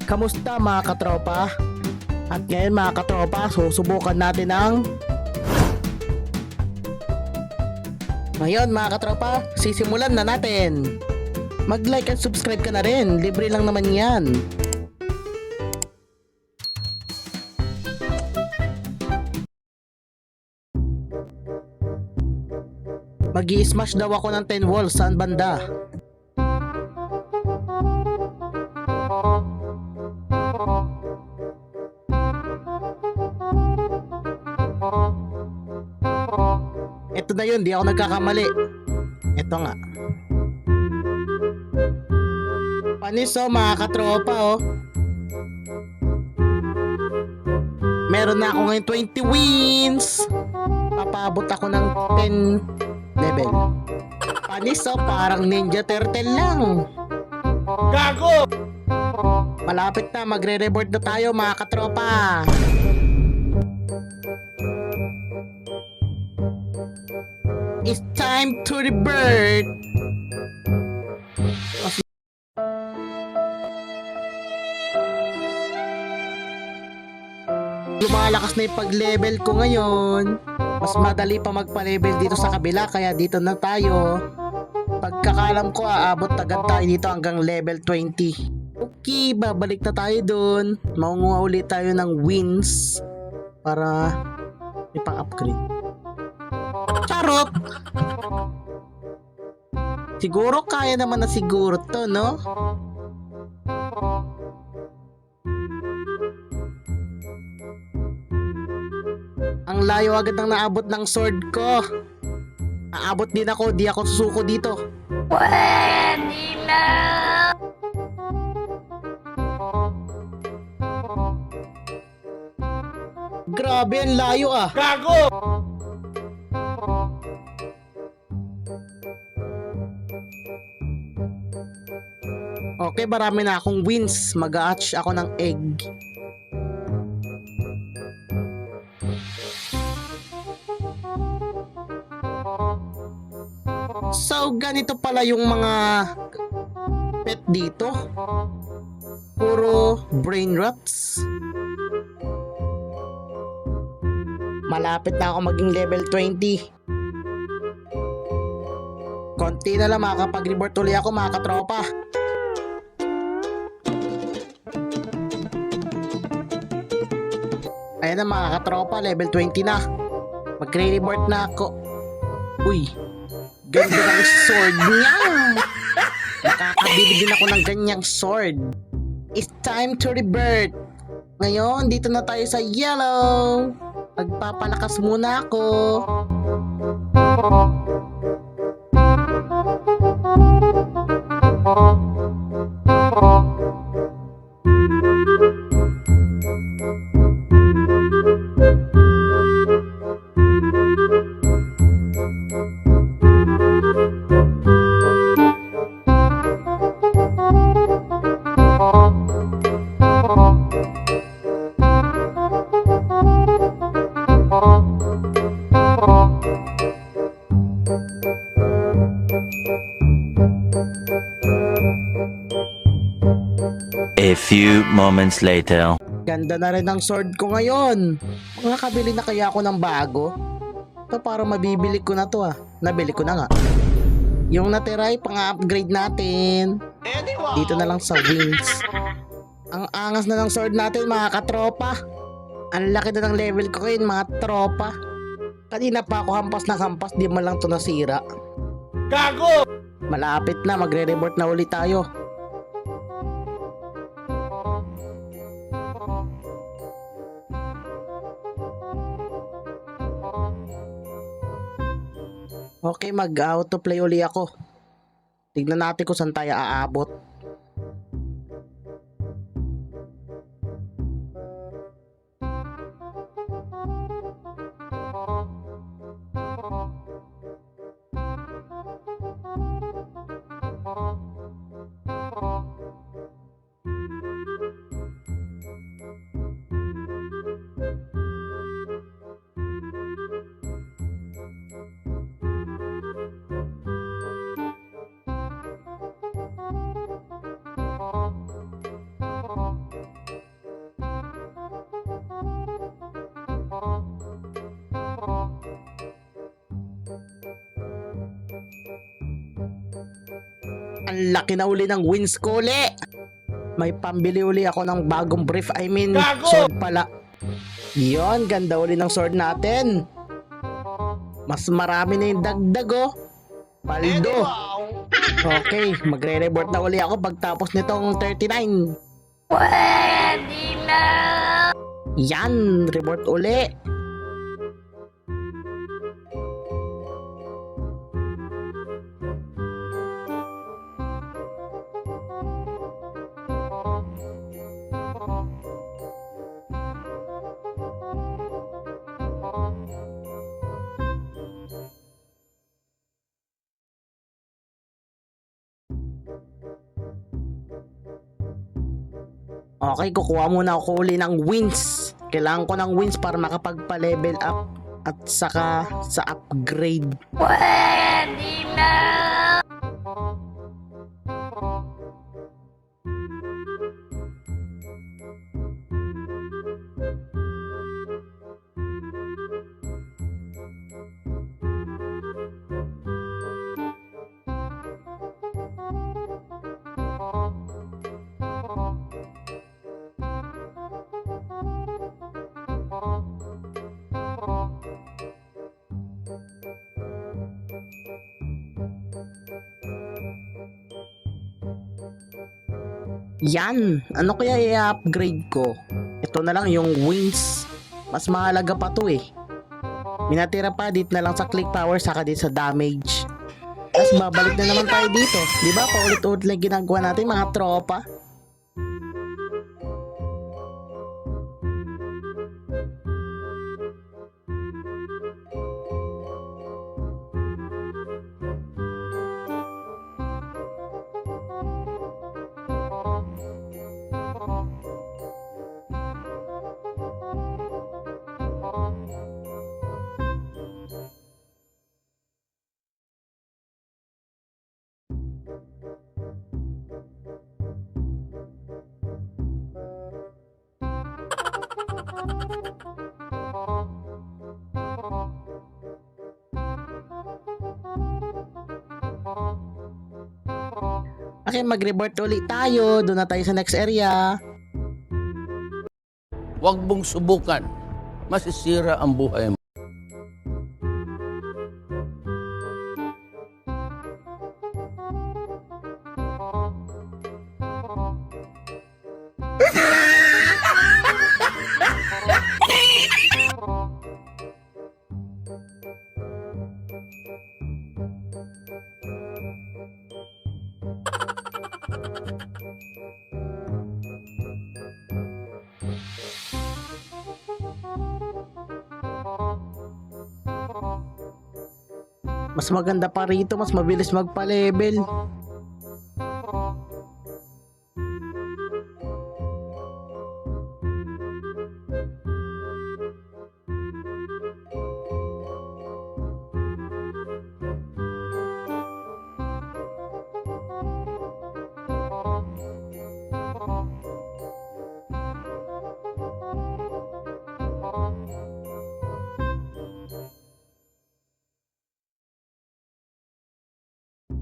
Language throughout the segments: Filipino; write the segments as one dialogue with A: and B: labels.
A: Kamusta mga katropa? At ngayon mga katropa, susubukan natin ang Ngayon mga katropa, sisimulan na natin. Mag-like at subscribe ka na rin, libre lang naman yan. Mag-i-smash daw ako ng 10 walls, saan banda? Ito na yun, di ako nagkakamali. Ito nga. Panis mga katropa Meron na ako ngayon 20 wins. Papabot ako ng 10 level. Panis parang Ninja Turtle lang.
B: Gago!
A: Malapit na, magre-reward na tayo mga katropa. It's time to rebirth. Lumalakas na yung pag-level ko ngayon. Mas madali pa magpa-level dito sa kabila, kaya dito na tayo. Pagkakalam ko, aabot agad tayo dito hanggang level 20. Okay, babalik na tayo dun. Maunguha ulit tayo ng wins para may pang-upgrade. Charot! Siguro kaya naman na siguro to, no? Ang layo agad nang naabot ng sword ko. Aabot din ako, di ako susuko dito.
C: Pwede na!
A: Grabe, ang layo
B: Gago!
A: Okay, marami na akong wins. Mag-hatch ako ng egg. So, ganito pala yung mga pet dito. Puro brain rots. Malapit na ako maging level 20. Konti na lang makakapag-reward ulit ako mga katropa. Ayan na mga katropa, level 20 na. Magre-reward na ako. Uy, ganda ng sword niya. Nakakabili din ako ng ganyang sword. It's time to rebirth. Ngayon, dito na tayo sa yellow. Magpapalakas muna ako.
D: A few moments later.
A: Ganda na rin ang sword ko ngayon. Makakabili na kaya ako ng bago? Ito parang mabibili ko na to Nabili ko na nga. Yung natira ay pang-upgrade natin. Dito na lang sa wings. Ang angas na ng sword natin mga katropa. Ang laki na ng level ko ngayon mga tropa. Kanina pa ako hampas na hampas, di man lang to nasira.
B: Gago!
A: Malapit na, magre-report na ulit tayo. Okay, mag-autoplay uli ako. Tignan natin kung saan tayo aabot. Ang laki na uli ng wins ko uli. May pambili uli ako ng bagong brief. I mean,
B: Gago!
A: sword pala. Yon, ganda uli ng sword natin. Mas marami na yung dagdag oh. Paldo. Okay, magre-report na uli ako pagtapos nitong 39.
C: Pwede na.
A: Yan, report uli. Okay, kukuha muna ako uli ng wins. Kailangan ko ng wins para makapagpa-level up at saka sa upgrade.
C: Pwede na.
A: Yan, ano kaya i-upgrade ko? Ito na lang yung wings. Mas mahalaga pa to eh. Minatira pa dito na lang sa click power saka dito sa damage. Tapos babalik na naman tayo dito. Di ba? Paulit-ulit lang ginagawa natin mga tropa. Okay, mag-report ulit tayo. Doon na tayo sa next area.
E: Huwag mong subukan. Masisira ang buhay mo.
A: Mas maganda pa rito, mas mabilis magpa-level.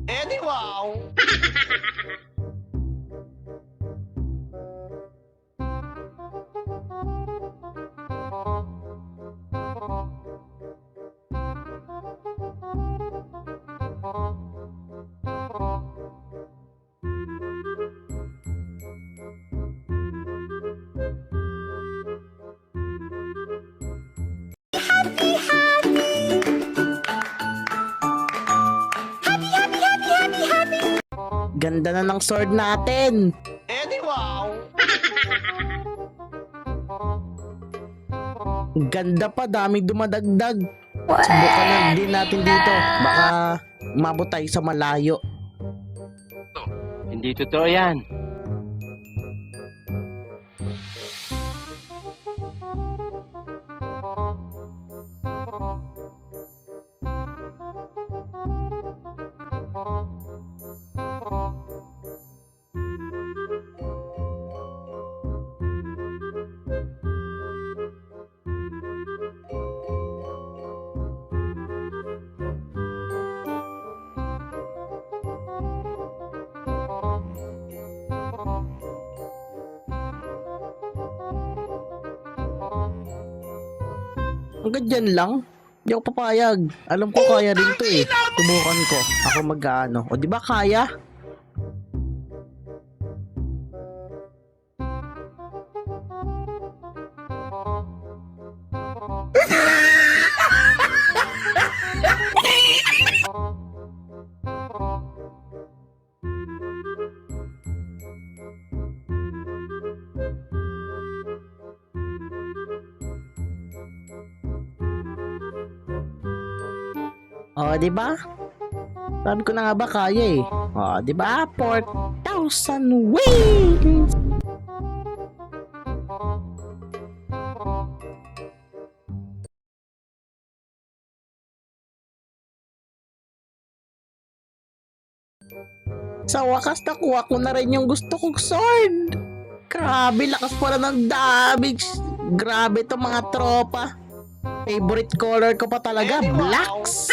B: Eddie, wow!
A: Ganda na ng sword natin.
B: Eddie, wow!
A: Ganda pa, daming dumadagdag. Subukan na din natin dito. Baka umabot tayo sa malayo.
D: Hindi totoo yan.
A: Hanggang dyan lang. Hindi ako papayag. Alam ko kaya rin to eh. Subukan ko. Ako mag-ano. O di ba kaya? O, di ba? Sabi ko na nga ba kaya eh. O, di ba? 4,000 wings! Sa wakas, nakuha ko na rin yung gusto kong sword. Grabe, lakas pala ng damage. Grabe to mga tropa. Favorite color ko pa talaga,
B: Eh, di wow.
A: blacks.